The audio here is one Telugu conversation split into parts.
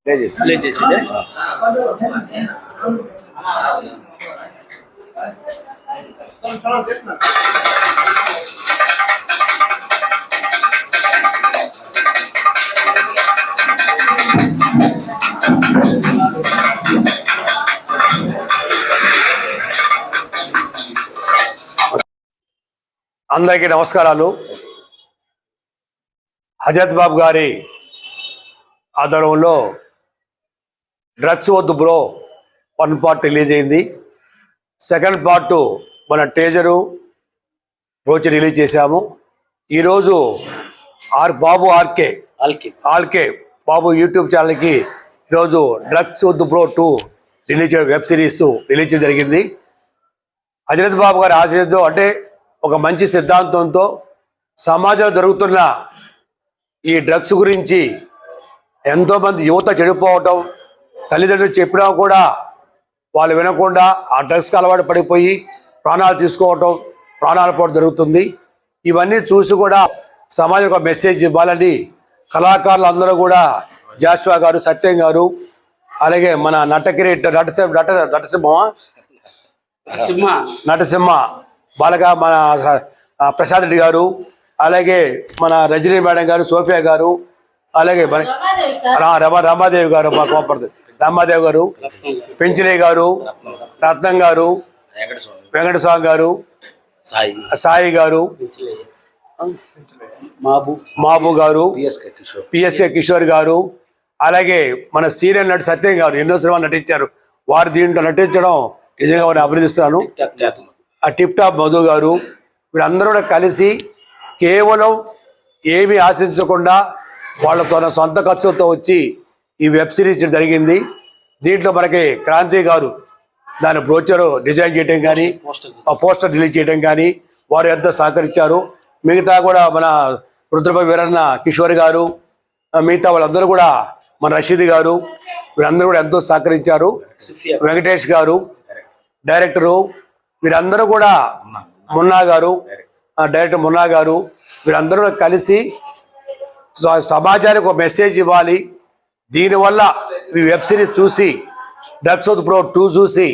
ప్లే చేసిందే. అందరికీ నమస్కారాలు. హజరత్ బాబు గారి ఆధ్వర్యంలో డ్రగ్స్ వద్దు బ్రో 1 పార్ట్ రిలీజ్ అయింది. సెకండ్ పార్ట్ మన టేజరు రోజు రిలీజ్ చేశాము. ఈరోజు బాబు ఆర్కే బాబు యూట్యూబ్ ఛానల్కి ఈరోజు డ్రగ్స్ వద్దు bro 2 release web series release జరిగింది. హజరత్ బాబు గారి ఆశయంతో అంటే ఒక మంచి సిద్ధాంతంతో సమాజంలో జరుగుతున్న ఈ డ్రగ్స్ గురించి ఎంతోమంది యువత చెడిపోవటం, తల్లిదండ్రులు చెప్పినా కూడా వాళ్ళు వినకుండా ఆ డ్రగ్స్కి అలవాటు పడిపోయి ప్రాణాలు తీసుకోవటం, ప్రాణాలు పోవడం జరుగుతుంది. ఇవన్నీ చూసి కూడా సమాజం ఒక మెసేజ్ ఇవ్వాలని కళాకారులు అందరూ కూడా జాస్వా గారు, సత్యం గారు, అలాగే మన నటసింహ బాలగా మన ప్రసాద్ రెడ్డి గారు, అలాగే మన రజనీ మేడం గారు, సోఫియా గారు, అలాగే రమాదేవి గారు, మా కోపడుతుంది రామాదేవి గారు, పెంచిలే గారు, రత్నం గారు, వెంకటస్వామి గారు, సాయి గారు, మాబు గారు, పిఎస్కే కిషోర్ గారు, అలాగే మన సీరియల్ నటి సత్యం గారు ఎన్నో సినిమాలు నటించారు. వారు దీంట్లో నటించడం నిజంగా వారిని అభినందిస్తున్నాను. ఆ టిప్ టాప్ మధు గారు, వీరందరూ కూడా కలిసి కేవలం ఏమీ ఆశించకుండా వాళ్ళతో సొంత ఖర్చులతో వచ్చి ఈ వెబ్ సిరీస్ జరిగింది. దీంట్లో మనకి క్రాంతి గారు దాని బ్రోచర్ డిజైన్ చేయడం కానీ, ఆ పోస్టర్ రిలీజ్ చేయడం కానీ వారు ఎంతో సహకరించారు. మిగతా కూడా మన రుద్రపై వీరన్న కిషోర్ గారు, మిగతా వాళ్ళందరూ కూడా మన రషీద్ గారు, వీరందరూ కూడా ఎంతో సహకరించారు. వెంకటేష్ గారు డైరెక్టరు, వీరందరూ కూడా మున్నా గారు డైరెక్టర్ మున్నా గారు, వీరందరూ కలిసి సమాజానికి ఒక మెసేజ్ ఇవ్వాలి. దీనివల్ల ఈ వెబ్ సిరీస్ చూసి డ్రగ్స్ వద్దు బ్రో 2 చూసి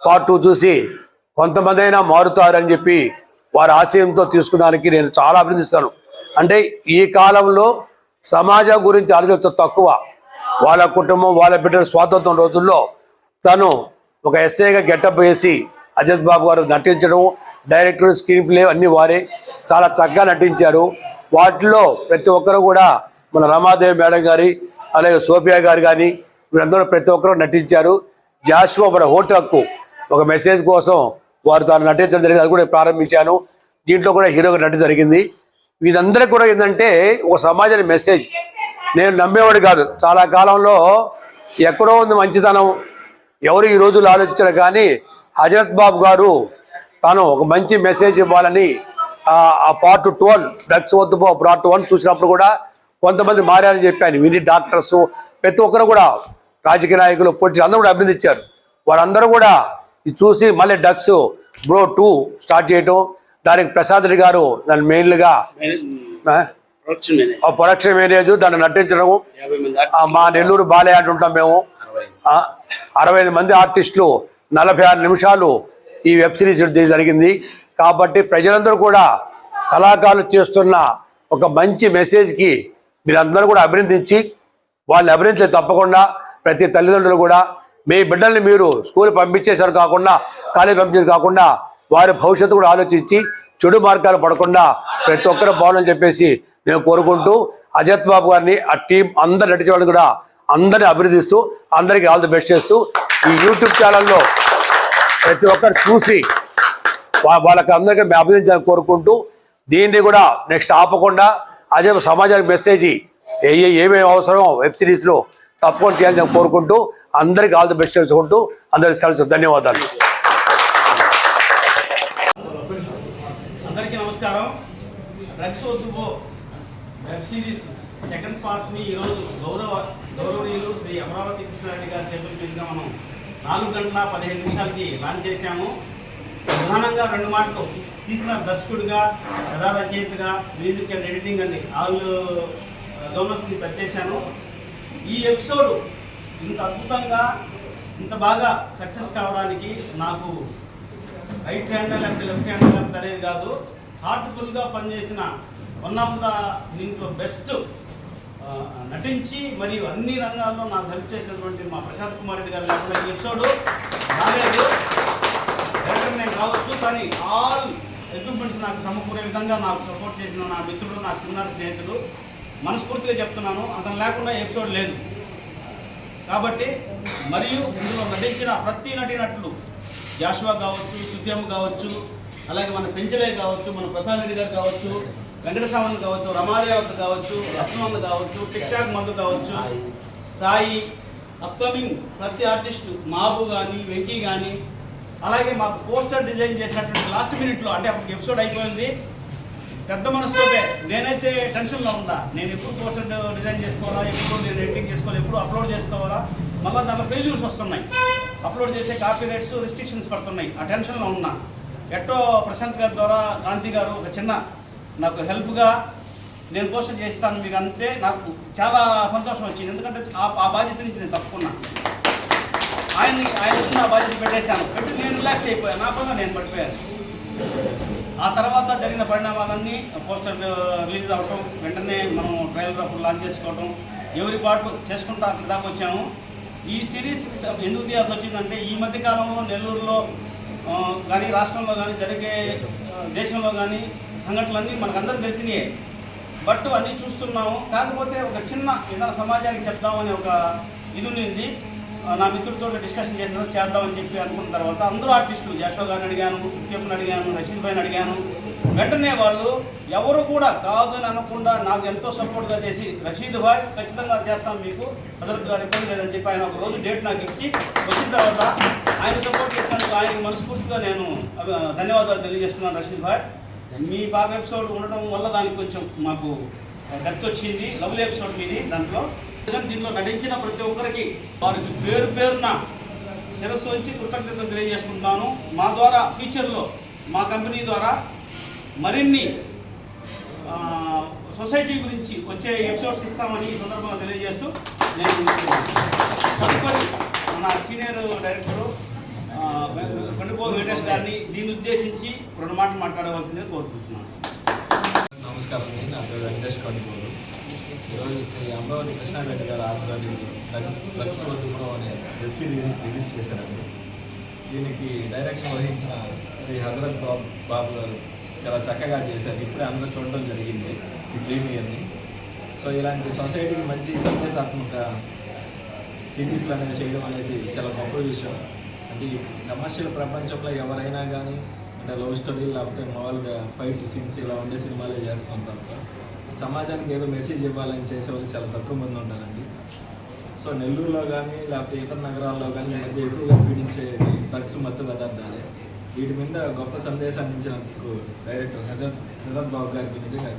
పార్ట్ 2 చూసి కొంతమంది అయినా మారుతారని చెప్పి వారి ఆశయంతో తీసుకున్నానికి నేను చాలా అభినందిస్తాను. అంటే ఈ కాలంలో సమాజం గురించి ఆలోచన తక్కువ, వాళ్ళ కుటుంబం వాళ్ళ బిడ్డల స్వాతంత్రం రోజుల్లో తను ఒక ఎస్ఐగా గెటప్ వేసి హజరత్ బాబు గారు నటించడం, డైరెక్టర్, స్క్రీన్ ప్లే అన్నీ వారే చాలా చక్కగా నటించారు. వాటిలో ప్రతి ఒక్కరు కూడా మన రమాదేవి మేడం గారి, అలాగే సోఫియా గారు కానీ వీరందరూ ప్రతి ఒక్కరూ నటించారు. జాస్వా మన హోటల్కు ఒక మెసేజ్ కోసం వారు తాను నటించడం జరిగింది, అది కూడా ప్రారంభించాను. దీంట్లో కూడా హీరోగా నటి జరిగింది. వీరందరికీ కూడా ఏంటంటే ఒక సమాజానికి మెసేజ్. నేను నమ్మేవాడు కాదు, చాలా కాలంలో ఎక్కడో ఉంది మంచితనం, ఎవరు ఈ రోజులు ఆలోచించారు. కానీ హజరత్ బాబు గారు తాను ఒక మంచి మెసేజ్ ఇవ్వాలని ఆ పార్ట్ 12 డ్రగ్స్ వద్దు పార్ట్ 1 చూసినప్పుడు కూడా కొంతమంది మారారని చెప్పాను. విని డాక్టర్స్ ప్రతి ఒక్కరు కూడా రాజకీయ నాయకులు, పొట్టి అందరూ కూడా అభినందించారు. వారందరూ కూడా ఇది చూసి మళ్ళీ డ్రగ్స్ బ్రో 2 స్టార్ట్ చేయటం, దానికి ప్రసాద్ రెడ్డి గారు దాన్ని మెయిన్గా ప్రొడక్షన్ మేనేజ్ దాన్ని నటించడం. మా నెల్లూరు బాలయ్య అంటుంటాం మేము, 65 మంది ఆర్టిస్టులు 46 నిమిషాలు ఈ వెబ్ సిరీస్ జరిగింది. కాబట్టి ప్రజలందరూ కూడా కళాకారులు చేస్తున్న ఒక మంచి మెసేజ్కి మీరందరూ కూడా అభినందించి, వాళ్ళు అభినందించలేదు తప్పకుండా ప్రతి తల్లిదండ్రులు కూడా మీ బిడ్డల్ని మీరు స్కూల్ పంపించేసారు కాకుండా, కాలేజ్ పంపించేది కాకుండా వారి భవిష్యత్తు కూడా ఆలోచించి చెడు మార్గాలు పడకుండా ప్రతి ఒక్కరు బాగుందని చెప్పేసి నేను కోరుకుంటూ హజరత్ బాబు గారిని, ఆ టీం అందరు నటించే వాళ్ళు కూడా అందరినీ అభినందిస్తూ అందరికీ ఆల్ ది బెస్ట్ చేస్తూ ఈ యూట్యూబ్ ఛానల్లో ప్రతి ఒక్కరు చూసి వాళ్ళకి అందరికీ మేము అభినందించాలని కోరుకుంటూ దీన్ని కూడా నెక్స్ట్ ఆపకుండా అదే సమాజానికి మెసేజ్ ఏమేమి అవసరమో వెబ్ సిరీస్లో తప్పకుండా చేయాలని కోరుకుంటూ అందరికీ ఆల్ ది బెస్ట్ చేసుకుంటూ అందరికి సెలవు. ధన్యవాదాలు. అందరికీ నమస్కారం. డ్రగ్స్ వద్దు వెబ్ సిరీస్ సెకండ్ పార్ట్ని ఈరోజు గౌరవనీయులు శ్రీ అమరావతి కృష్ణారెడ్డి గారి చేతుల మీదుగా మనం 4 గంటల 15 నిమిషాలకి లాంచ్ చేశాము. ప్రధానంగా 2 మాటలు తీసిన దర్శకుడిగా, కథా రచయితగా, మ్యూజిక్ అండ్ ఎడిటింగ్ అండి ఆల్ జోనర్స్ని టచ్ చేశాను. ఈ ఎపిసోడ్ ఇంత అద్భుతంగా ఇంత బాగా సక్సెస్ కావడానికి నాకు రైట్ హ్యాండ్ లేకపోతే లెఫ్ట్ హ్యాండ్ లేకపోతే అనేది కాదు, హార్ట్ఫుల్గా పనిచేసిన వన్ ఆఫ్ ద దీంట్లో బెస్ట్ నటించి మరియు అన్ని రంగాల్లో నాకు హెల్ప్ చేసినటువంటి మా ప్రశాంత్ కుమార్ రెడ్డి గారు లేకుండా ఈ ఎపిసోడ్ రాలేదు. డైరెక్టర్ నేను కావచ్చు, కానీ ఆల్ ఎక్విప్మెంట్స్ నాకు సమకూరే విధంగా నాకు సపోర్ట్ చేసిన నా మిత్రుడు, నా చిన్నారి స్నేహితుడు, మనస్ఫూర్తిగా చెప్తున్నాను, అతను లేకుండా ఎపిసోడ్ లేదు. కాబట్టి మరియు ఇందులో నటించిన ప్రతి నటులు జాషువా కావచ్చు, సుఫియం కావచ్చు, అలాగే మన పెంచలే కావచ్చు, మన ప్రసాద్ రెడ్డి గారు కావచ్చు, వెంకటస్వామి కావచ్చు, రమాదేవత కావచ్చు, రత్నమ్మ కావచ్చు, టిక్ టాక్ మందు కావచ్చు, సాయి, అప్కమింగ్ ప్రతి ఆర్టిస్టు మాబు కానీ, వెంకీ కానీ, అలాగే మాకు పోస్టర్ డిజైన్ చేసినటువంటి లాస్ట్ మినిట్లో, అంటే అప్పుడు ఎపిసోడ్ అయిపోయింది, పెద్ద మనసుతోటే నేనైతే టెన్షన్లో ఉన్నా. నేను ఎప్పుడు పోస్టర్ డిజైన్ చేసుకోవాలా, ఎప్పుడు నేను ఎడిటింగ్ చేసుకోవాలి, ఎప్పుడు అప్లోడ్ చేసుకోవాలా, మళ్ళీ దాంట్లో ఫెయిల్యూర్స్ వస్తున్నాయి, అప్లోడ్ చేసే కాపీ రైట్స్ రిస్ట్రిక్షన్స్ పడుతున్నాయి. ఆ టెన్షన్లో ఉన్నా. ఎట్టో ప్రశాంత్ గారి ద్వారా క్రాంతి గారు ఒక చిన్న నాకు హెల్ప్గా నేను పోస్టర్ చేస్తాను మీకు అంటే నాకు చాలా సంతోషం వచ్చింది. ఎందుకంటే ఆ బాధ్యత నుంచి నేను తప్పుకున్నా. ఆయన నా బాధ్యత పెట్టేశాను, పెట్టి నేను రిలాక్స్ అయిపోయాను, నా పనిలో నేను పడిపోయాను. ఆ తర్వాత జరిగిన పరిణామాలన్నీ పోస్టర్ రిలీజ్ అవ్వటం, వెంటనే మనం ట్రైలర్ అప్పుడు లాంచ్ చేసుకోవటం, ఎవరి పాటు చేసుకుంటూ అక్కడ దాకా వచ్చాము. ఈ సిరీస్ ఎందుకు తీయాల్సి వచ్చిందంటే, ఈ మధ్య కాలంలో నెల్లూరులో కానీ రాష్ట్రంలో కానీ జరిగే దేశంలో కానీ సంఘటనలన్నీ మనకు అందరూ తెలిసినాయే, బట్ అన్నీ చూస్తున్నాము. కాకపోతే ఒక చిన్న ఏదైనా సమాజానికి చెప్దామని ఒక ఇది ఉంది. నా మిత్రుడితో డిస్కషన్ చేద్దామని చెప్పి అనుకున్న తర్వాత అందరూ ఆర్టిస్టులు, జాషువా గారిని అడిగాను, సుఫియంని అడిగాను, రషీద్ భాయ్ని అడిగాను. వెంటనే వాళ్ళు ఎవరు కూడా కాదు అని అనకుండా నాకు ఎంతో సపోర్ట్గా చేసి, రషీద్ భాయ్ ఖచ్చితంగా చేస్తాను మీకు, హజరత్ గారు ఇబ్బంది లేదని చెప్పి ఆయన ఒక రోజు డేట్ నాకు ఇచ్చి వచ్చిన తర్వాత ఆయన సపోర్ట్ చేసినందుకు ఆయనకి మనస్ఫూర్తిగా నేను ధన్యవాదాలు తెలియజేస్తున్నాను. రషీద్ భాయ్, మీ పాప ఎపిసోడ్ ఉండటం వల్ల దానికి కొంచెం మాకు డెప్త్ వచ్చింది. లవ్లీ ఎపిసోడ్ మీది. దీంట్లో నటించిన ప్రతి ఒక్కరికి వారికి పేరు పేరున శిరస్సు వచ్చి కృతజ్ఞతలు తెలియజేసుకుంటున్నాను. మా ద్వారా ఫ్యూచర్లో మా కంపెనీ ద్వారా మరిన్ని సొసైటీ గురించి వచ్చే ఎపిసోడ్స్ ఇస్తామని ఈ సందర్భంగా తెలియజేస్తూ నేను తదుపరి నా సీనియర్ డైరెక్టరు కొండపోగు వెంకటేష్ గారిని దీన్ని ఉద్దేశించి 2 మాటలు మాట్లాడవలసిందిగా కోరుకుంటున్నాను. నమస్కారం. నా పేరు వెంకటేష్ కొండపోగు. ఈరోజు శ్రీ అమరావతి కృష్ణారెడ్డి గారు ఆధ్వర్యంలో డ్రగ్స్ వద్దు అనే వెబ్ సిరీస్ రిలీజ్ చేశారండి. దీనికి డైరెక్షన్ వహించిన శ్రీ హజరత్ బాబు గారు చాలా చక్కగా చేశారు. ఇప్పుడే అందరూ చూడడం జరిగింది ఈ ప్రీమియర్ని. సో ఇలాంటి సొసైటీకి మంచి సంకేతాత్మక సిరీస్లు అనేవి చేయడం అనేది చాలా గొప్ప విషయం. అంటే ఈ కమర్షియల్ ప్రపంచంలో ఎవరైనా కానీ అంటే లవ్ స్టోరీ లేకపోతే మామూలుగా ఫైట్ సీన్స్ ఇలా ఉండే సినిమాలే చేస్తుంటారు. సమాజానికి ఏదో మెసేజ్ ఇవ్వాలని చేసేవాళ్ళు చాలా తక్కువ మంది ఉంటారండి. సో నెల్లూరులో కానీ లేకపోతే ఇతర నగరాల్లో కానీ మధ్య ఎక్కువగా పీడించే డ్రగ్స్ మత్తు పదార్థాలే. వీటి మీద గొప్ప సందేశాన్ని ఇచ్చినందుకు డైరెక్టర్ హజరత్ బాబు గారికి నిజంగా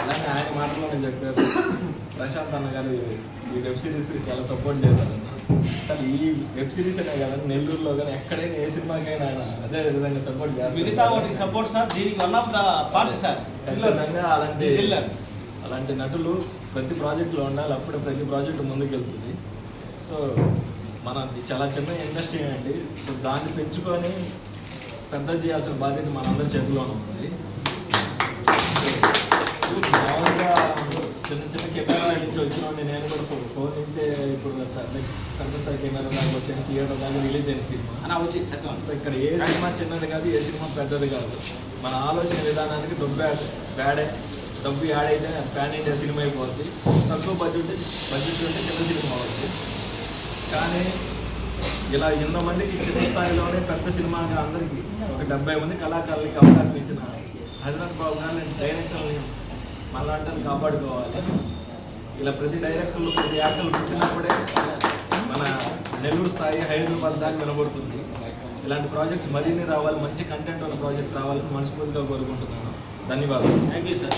అలానే ఆయన మాటలోనే చెప్పారు. ప్రశాంత్ అన్న గారు ఈ వెబ్ సిరీస్ చాలా సపోర్ట్ చేశారన్న. అసలు ఈ వెబ్ సిరీస్ అనే కదా నెల్లూరులో కానీ ఎక్కడైనా ఏ సినిమాకైనా ఆయన అదే విధంగా సపోర్ట్ చేస్తారు. సపోర్ట్ సార్, దీనికి one of the part sir. ఖచ్చితంగా అలాంటి నటులు ప్రతి ప్రాజెక్టులో ఉండాలి, అప్పుడు ప్రతి ప్రాజెక్టు ముందుకు వెళ్తుంది. సో మనది చాలా చిన్న ఇండస్ట్రీ అండి. సో దాన్ని పెంచుకొని పెద్ద చేయాల్సిన బాధ్యత మనందరి చేతిలోనే ఉంది. మామూలుగా చిన్న కెమెరా నుంచి వచ్చినండి. నేను కూడా ఫోన్ నుంచే ఇప్పుడు పెద్ద స్థాయి కెమెరా దాకా వచ్చాను, థియేటర్ దాకా రిలీజ్ అయిన సినిమా. సో ఇక్కడ ఏ సినిమా చిన్నది కాదు, ఏ సినిమా పెద్దది కాదు. మన ఆలోచన విధానానికి డబ్బు యాడ్ అయితే ప్యాన్ ఇండియా సినిమా అయిపోద్ది. తక్కువ బడ్జెట్ ఉంటే చిన్న సినిమా అవుతుంది. కానీ ఇలా 100 మందికి చిన్న స్థాయిలోనే పెద్ద సినిమాగా అందరికీ ఒక 70 మంది కళాకారులకి అవకాశం ఇచ్చిన హజరత్ బాబు గారు డైరెక్టర్ని మళ్ళాంటని కాపాడుకోవాలి. ఇలా ప్రతి డైరెక్టర్లు ప్రతి యాక్టర్లు పుట్టినప్పుడే మన నెల్లూరు స్థాయి హైదరాబాద్ దాకా వినబడుతుంది. ఇలాంటి ప్రాజెక్ట్స్ మరిన్ని రావాలి, మంచి కంటెంట్ ఉన్న ప్రాజెక్ట్స్ రావాలని మనస్ఫూర్తిగా కోరుకుంటున్నాను. ధన్యవాదాలు. Thank you sir.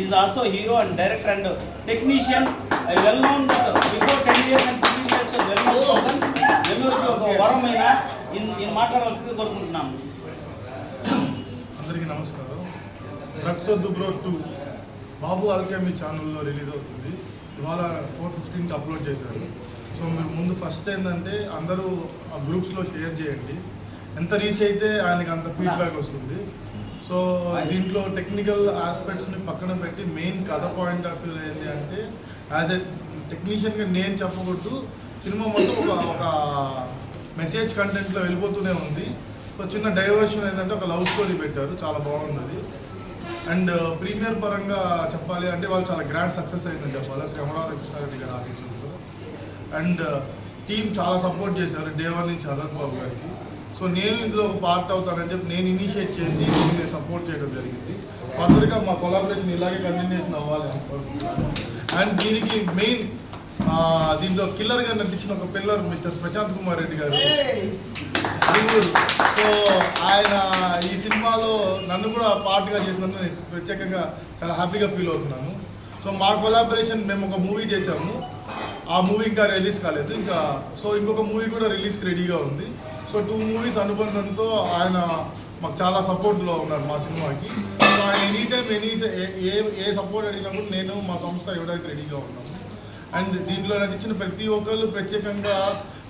Is also hero and director and technician. I well known before 10 years and 15 years well known person. నెల్లూరుకి ఒక వరమైన ఈయన మాట్లాడవలసింది కోరుకుంటున్నాము. అందరికీ నమస్కారం. డ్రగ్స్ వద్దు బ్రో 2 బాబు ఆల్కెమీ ఛానల్లో రిలీజ్ అవుతుంది. ఇవాళ 4:15కి అప్లోడ్ చేశారు. సో మీరు ముందు ఫస్ట్ ఏంటంటే అందరూ ఆ గ్రూప్స్లో షేర్ చేయండి. ఎంత రీచ్ అయితే ఆయనకి అంత ఫీడ్బ్యాక్ వస్తుంది. సో దీంట్లో టెక్నికల్ ఆస్పెక్ట్స్ని పక్కన పెట్టి మెయిన్ కథ పాయింట్ ఆఫ్ వ్యూ ఏంటి అంటే యాజ్ ఎ టెక్నీషియన్గా నేను చెప్పకూడదు, సినిమా మొత్తం ఒక మెసేజ్ కంటెంట్లో వెళ్ళిపోతూనే ఉంది. సో చిన్న డైవర్షన్ ఏంటంటే ఒక లవ్ స్టోరీ పెట్టారు, చాలా బాగుంది. అండ్ ప్రీమియర్ పరంగా చెప్పాలి అంటే వాళ్ళు చాలా గ్రాండ్ సక్సెస్ అయిందని చెప్పాలి శ్రీ అమరావతి కృష్ణారెడ్డి గారి ఆఫీసులో. అండ్ టీం చాలా సపోర్ట్ చేశారు డే 1 నుంచి అదర్ బాబు గారికి. సో నేను ఇందులో ఒక పార్ట్ అవుతానని చెప్పి నేను ఇనిషియేట్ చేసి దీన్ని సపోర్ట్ చేయడం జరిగింది. ఫర్దర్గా మా కొలాబరేషన్ ఇలాగే కంటిన్యూషన్ అవ్వాలి అనుకుంటున్నాను. అండ్ దీనికి మెయిన్ దీంట్లో కిల్లర్గా నటించిన ఒక పిల్లర్ మిస్టర్ ప్రశాంత్ కుమార్ రెడ్డి గారు. సో ఆయన ఈ సినిమాలో నన్ను కూడా పార్ట్గా చేసినందుకు నేను ప్రత్యేకంగా చాలా హ్యాపీగా ఫీల్ అవుతున్నాను. సో మా కొలాబరేషన్ మేము ఒక మూవీ చేసాము, ఆ మూవీ ఇంకా రిలీజ్ కాలేదు. సో ఇంకొక మూవీ కూడా రిలీజ్కి రెడీగా ఉంది. సో 2 మూవీస్ అనుబంధంతో ఆయన మాకు చాలా సపోర్ట్లో ఉన్నారు మా సినిమాకి. సో ఆయన ఎనీ టైం ఏ సపోర్ట్ అడిగినప్పుడు నేను మా సంస్థ ఇవ్వడానికి రెడీగా ఉన్నాము. అండ్ దీంట్లో నటించిన ప్రతి ఒక్కళ్ళు ప్రత్యేకంగా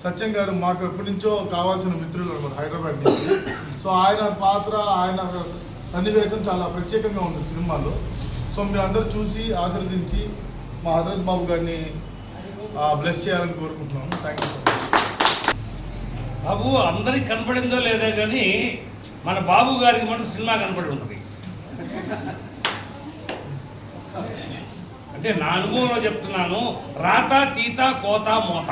సత్యం గారు మాకు ఎప్పటి నుంచో కావాల్సిన మిత్రులు అన్నమాట హైదరాబాద్ నుంచి. సో ఆయన పాత్ర, ఆయన సన్నివేశం చాలా ప్రత్యేకంగా ఉంది సినిమాలో. సో మీరు అందరూ చూసి ఆశీర్వదించి మా హజరత్ బాబు గారిని బ్లెస్ చేయాలని కోరుకుంటున్నాను. Thank you. బాబు అందరికి కనపడిందో లేదో కానీ మన బాబు గారికి మనకు సినిమా కనపడి ఉంటుంది. అంటే నా అనుభవంలో చెప్తున్నాను, రాత తీత కోత మోత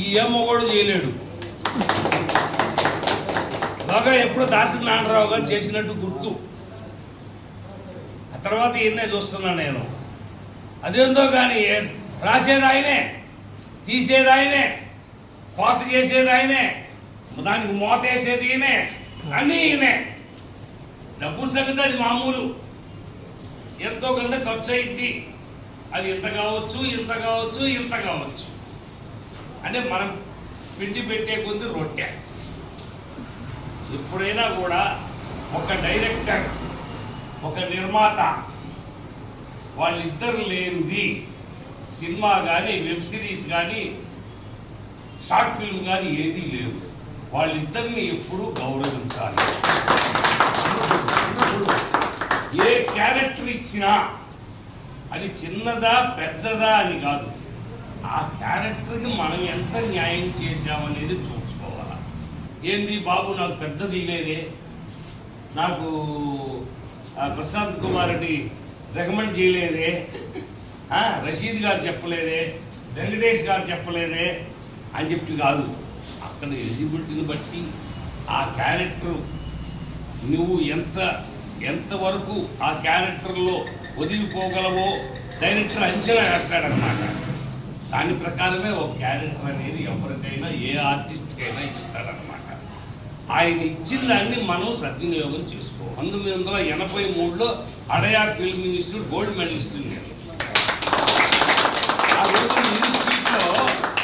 ఈ ఏ మొగోడు చేయలేడు. బాగా ఎప్పుడు దాసరి నారాయణరావు గారు చేసినట్టు గుర్తు. ఆ తర్వాత ఎన్నే చూస్తున్నాను నేను. అదేందో కానీ రాసేది ఆయనే, తీసేది ఆయనే, కోత చేసేది ఆయనే, దానికి మోత వేసేది ఈయనే, అన్నీ ఈయనే. డబ్బులు సంగతి అది మామూలు, ఎంతో కొంత ఖర్చు అయింది. అది ఇంత కావచ్చు, ఇంత కావచ్చు, ఇంత కావచ్చు. అంటే మనం పిండి పెట్టే కొద్ది రొట్టె. ఎప్పుడైనా కూడా ఒక డైరెక్టర్, ఒక నిర్మాత, వాళ్ళిద్దరు లేనిది సినిమా కానీ, వెబ్ సిరీస్ కానీ, షార్ట్ ఫిల్మ్ కానీ ఏదీ లేదు. వాళ్ళిద్దరిని ఎప్పుడూ గౌరవించాలి. ఏ క్యారెక్టర్ ఇచ్చినా అది చిన్నదా పెద్దదా అని కాదు, ఆ క్యారెక్టర్కి మనం ఎంత న్యాయం చేశామనేది చూసుకోవాలి. ఏంది బాబు నాకు పెద్దది లేదే, నాకు ప్రశాంత్ కుమార్ రెడ్డి రికమెండ్ చేయలేదే, రషీద్ గారు చెప్పలేదే, వెంకటేష్ గారు చెప్పలేదే అని చెప్పి కాదు. అక్కడ ఎలిజిబిలిటీని బట్టి ఆ క్యారెక్టర్ నువ్వు ఎంతవరకు ఆ క్యారెక్టర్లో వదిలిపోగలవో డైరెక్టర్ అంచనా వేస్తాడనమాట. దాని ప్రకారమే ఒక క్యారెక్టర్ అనేది ఎవరికైనా ఏ ఆర్టిస్ట్కైనా ఇస్తాడనమాట. ఆయన ఇచ్చిన దాన్ని మనం సద్వినియోగం చేసుకోవాలి. 1983లో Adyar film institute gold medallist నేను. ఆ రోజు ఇన్స్టిట్యూట్లో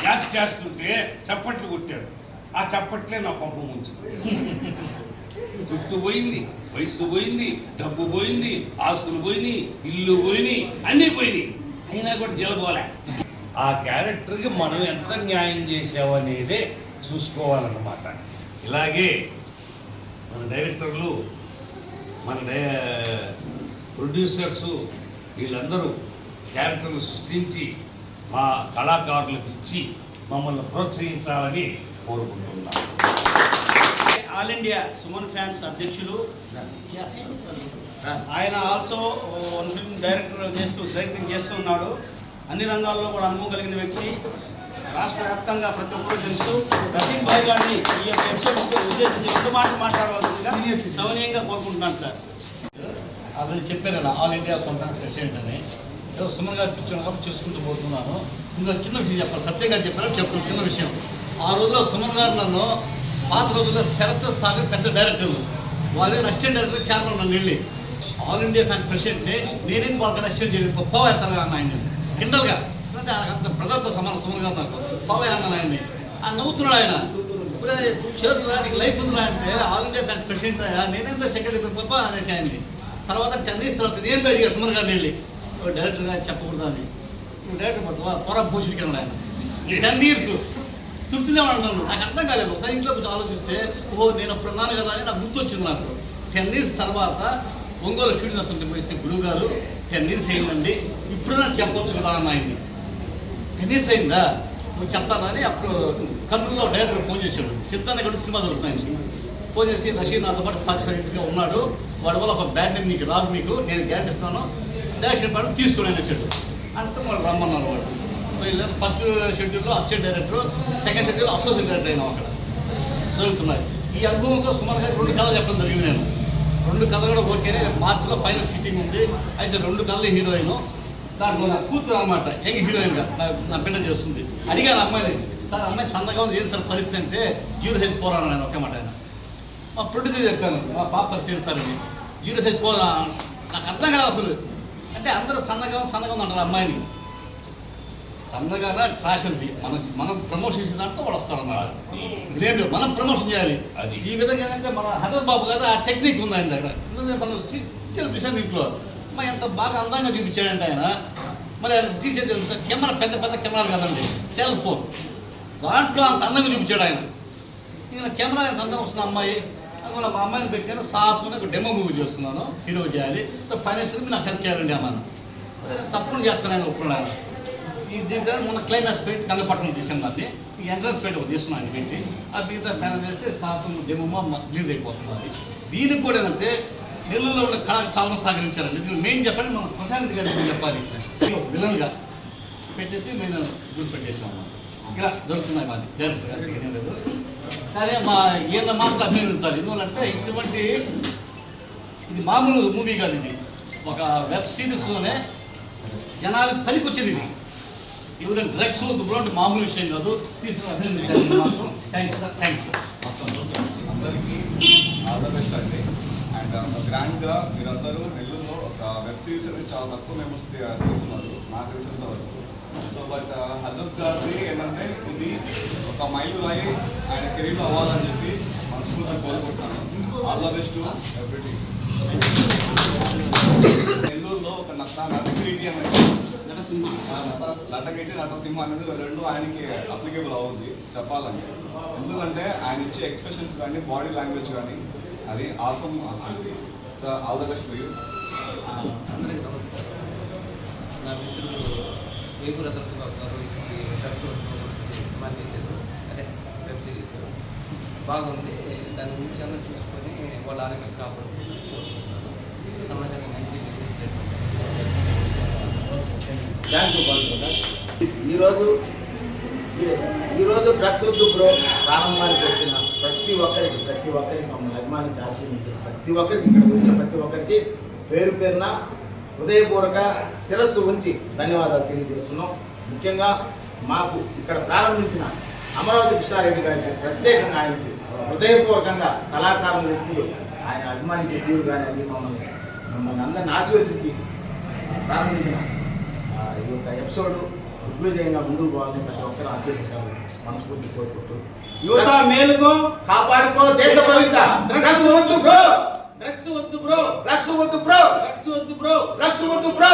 యాక్ట్ చేస్తుంటే చప్పట్లు కొట్టారు. ఆ చప్పట్లే నా పంప ఉంచింది. చుట్టూ పోయింది, వయసు పోయింది, డబ్బు పోయింది, ఆస్తులు పోయినాయి, ఇల్లు పోయినాయి, అన్నీ పోయినాయి, అయినా కూడా జలబోలే. ఆ క్యారెక్టర్కి మనం ఎంత న్యాయం చేసామనేదే చూసుకోవాలన్నమాట. ఇలాగే మన డైరెక్టర్లు, మన ప్రొడ్యూసర్సు వీళ్ళందరూ క్యారెక్టర్లు సృష్టించి మా కళాకారులకు ఇచ్చి మమ్మల్ని ప్రోత్సహించాలని కోరుకుంటున్నాను. ఆల్ ఇండియా సుమన్ ఫ్యాన్స్ అధ్యక్షులు. ఆయన ఆల్సో 1 ఫిల్మ్ డైరెక్టింగ్ చేస్తూ ఉన్నాడు. అన్ని రంగాల్లో కూడా అనుభవం కలిగిన వ్యక్తి. రాష్ట్ర వ్యాప్తంగా ప్రతి ఒక్కరు తెలుసు. రషీద్ భాయ్ గారిని ఈ యొక్క ఎపిసోడ్ ఉద్దేశించి 2 మాటలు మాట్లాడవలసిందిగా సౌనీయంగా కోరుకుంటున్నాను సార్. అది చెప్పారు అలా ఆల్ ఇండియా సొంత ప్రెసిడెంట్ అని. ఏదో సుమన్ గారు పిచ్చిన కాబట్టి చేసుకుంటూ పోతున్నాను. ఇంకా చిన్న విషయం చెప్పాలి, సత్యం గారు చెప్పారు చెప్తాను. చిన్న విషయం, ఆ రోజులో సుమన్ గారు నన్ను పాత రోజుల్లో శరత్ సాగర్ పెద్ద డైరెక్టర్లు వాళ్ళే అసిస్టెంట్ డైరెక్టర్ చేరడం నన్ను వెళ్ళి ఆల్ ఇండియా ఫ్యాన్స్ ప్రెసిడెంట్ని నేనేది వాళ్ళకి అసిస్టెంట్ చేయలేదు. పోవా ఎత్తాలి అన్న ఆయన్ని కిండల్గా, అంత బ్రదర్తో సమానం సుమన్ గారు నాకు పోవా అన్నాను ఆయన్ని. ఆయన నవ్వుతున్నాడు. ఆయన ఇప్పుడే చేతులు నీకు లైఫ్ ఉందిరా అంటే ఆల్ ఇండియా ఫ్యాన్స్ ప్రెసిడెంట్ నేనేంత సెకండ్ గొప్ప అనేసి ఆయన్ని. తర్వాత 10 days తర్వాత నేను బయటికి సుమన్ గారిని వెళ్ళి డైరెక్టర్ గారు చెప్పకూడదు అని డైరెక్టర్ పోతావా పొర భోజనకి ఆయన 10 years తృప్తినే అంటున్నాను. నాకు అర్థం కాలేదు. ఒకసారి ఇంట్లో కొంచెం ఆలోచిస్తే ఓహో నేను అప్పుడు ఉన్నాను కదా అని నాకు గుర్తొచ్చింది. నాకు 10 years తర్వాత ఒంగోలు ఫీల్డ్ అతను పోయిస్తే గురువు గారు 10 years అయిందండి, ఇప్పుడు నాకు చెప్పొచ్చు కదా అన్న ఆయన్ని. 10 years అయిందా నువ్వు చెప్తానని అప్పుడు కంపెనీలో డైరెక్టర్ ఫోన్ చేశాడు. సిద్ధాన్ని కూడా సినిమా దొరుకుతున్నాయి. ఫోన్ చేసి రషీద్ నాతో పాటు 45 yearsగా ఉన్నాడు, వాడి వల్ల ఒక బ్యాడ్ నేమ్ నీకు రాదు, మీకు నేను గ్యారెంటీ ఇస్తాను, డైరెక్షన్ పాటు తీసుకుని అనేసాడు. అంటే వాళ్ళు రమ్మన్నారు. వాడు ఫస్ట్ షెడ్యూల్లో assistant director, second schedule associate director అయినా అక్కడ జరుగుతున్నాయి. ఈ అనుభవంతో సుమారుగా 2 కథలు చెప్పడం జరిగింది. నేను 2 కథలు కూడా ఓకేనే. మార్చిలో ఫైనల్ సిట్టింగ్ ఉంది. అయితే 2 కథలు హీరోయిన్, దాంట్లో నా కూతురు అనమాట యంగ్ హీరోయిన్గా నా బిడ్డ చేస్తుంది. అడిగాను అమ్మాయిని, సార్ అమ్మాయి సన్నగా ఉంది ఏం సార్ పరిస్థితి అంటే జీరో సైజ్ పోరాను నేను ఒకే మాట. ఆయన మా ప్రొడ్యూసర్ చెప్పాను మా పాప పరిస్థితి సార్ అని, జీరో సైజ్ పోరా నాకు అర్థం కాదు అసలు. అంటే అందరూ సన్నగా అంటారు అమ్మాయిని. సన్నగానే ఫ్యాషన్ది మనం ప్రమోషన్ చేసిన దాంట్లో వాళ్ళు వస్తారన్నమాట. లేదు మనం ప్రమోషన్ చేయాలి. ఈ విధంగా ఏంటంటే మన హజరత్ బాబు గారు ఆ టెక్నిక్ ఉంది ఆయన దగ్గర. మనం చిన్న విషయం ఇంట్లో మా ఎంత బాగా అందంగా చూపించాడంటే ఆయన. మరి ఆయన తీసేది కెమెరా పెద్ద కెమెరాలు కదండి, సెల్ ఫోన్, దాంట్లో అంత అందంగా చూపించాడు ఆయన. ఇంకా కెమెరా ఎంత అందం వస్తుంది అమ్మాయి. అందువల్ల మా అమ్మాయిని పెట్టాను, సాహసం ఒక డెమో మూవీ చేస్తున్నాను, హీరో చేయాలి, ఫైనాన్షియల్గా నాకు హెల్ప్ చేయాలండి అమ్మాను. తప్పకుండా చేస్తాను ఆయన ఒప్పుకున్నాను. ఈ దీంట్లో మన క్లైమాక్స్ పెట్టి కన్నపట్నం తీసాను. దాన్ని ఈ ఎంట్రన్స్ పెట్టి ఒక తీస్తున్నాను ఆయన పెట్టి ఆ మిగతా బ్యానర్ చేస్తే సాహసం డెమో రిలీజ్ అయిపోతుంది. అది దీనికి కూడా ఏంటంటే నెల్లూరులో ఉన్న కళకు చాలా సహకరించారండి. దీన్ని మెయిన్ చెప్పండి మనం ప్రశాంత్ గారికి చెప్పాలి. విలన్గా పెట్టేసి మేము గుర్తు పెట్టేసాము. ఇలా దొరుకుతున్నాయి మాది డైరెక్టర్ గారికి ఏం లేదు. కానీ మా ఈయన మాత్రం అభినందించాలి. ఎందుకంటే ఇటువంటి ఇది మామూలు మూవీ కాదు, ఇది ఒక వెబ్ సిరీస్లోనే జనాలకు పనికి వచ్చేది. ఇది ఎవరైనా డ్రగ్స్ వద్దు మామూలు విషయం కాదు. తీసుకుని అభినందించాలి మాత్రం. Thank you sir, thank you. అందరికీ ఆల్ ద బెస్ట్ అండి. అండ్ గ్రాండ్గా మీరందరూ నెల్లూరులో ఒక వెబ్ సిరీస్ అనేది చాలా తక్కువ మెంబర్స్ తీసుకున్నారు నాకు తెలిసినంత వరకు. సో బట్ హజరత్ గారిది ఏంటంటే ఇది ఒక మైలురాయి ఆయన కెరీర్లో అవ్వాలని చెప్పి మనస్ఫూర్తిగా కోరుకుంటున్నాను. All the best everything. నెల్లూరులో ఒక నటగిరి అనేది నటసింహ అనేది 2 ఆయనకి అప్లికేబుల్ అవుతుంది చెప్పాలంటే. ఎందుకంటే ఆయన ఇచ్చే ఎక్స్ప్రెషన్స్ కానీ బాడీ లాంగ్వేజ్ కానీ అది ఆసమ్ అసలు. So all the best for you. అందరికీ నమస్కారం. నా మిత్రులు వేగు రతన్ బాబు గారు ఈ డ్రగ్స్ సినిమా చేశారు, అదే వెబ్ సిరీస్ బాగుంది. దాని గురించి అందరూ చూసుకొని వాళ్ళ ఆరోగ్యం కాపాడుకుంటున్నారు. సమాజానికి మంచి ఈరోజు డ్రగ్స్ వద్దు బ్రో ప్రారంభానికి వచ్చిన ప్రతి ఒక్కరికి మమ్మల్ని అభిమానించి ఆశీర్వదించిన ప్రతి ఒక్కరికి, ఇక్కడ వచ్చిన ప్రతి ఒక్కరికి పేరు పేరున హృదయపూర్వక శిరస్సు ఉంచి ధన్యవాదాలు తెలియజేస్తున్నాం. ముఖ్యంగా మాకు ఇక్కడ ప్రారంభించిన అమరావతి కృష్ణారెడ్డి గారికి ప్రత్యేకంగా ఆయనకి హృదయపూర్వకంగా కళాకారుల వ్యక్తులు ఆయన అభిమానించే తీరు కానీ అది మమ్మల్ని అందరిని ఆశీర్వదించి ప్రారంభించిన ఈ యొక్క ఎపిసోడ్ దిగ్విజయంగా ముందుకు పోవాలని ప్రతి ఒక్కరు ఆశీర్వదించాలి మనస్ఫూర్తి కోరుకుంటూ యువత మేలుకో, కాపాడుకో దేశ భవిత. డ్రగ్స్ వద్దు బ్రో, డ్రగ్స్ వద్దు బ్రో, డ్రగ్స్ వద్దు బ్రో, డ్రగ్స్ వద్దు బ్రో, డ్రగ్స్ వద్దు బ్రో.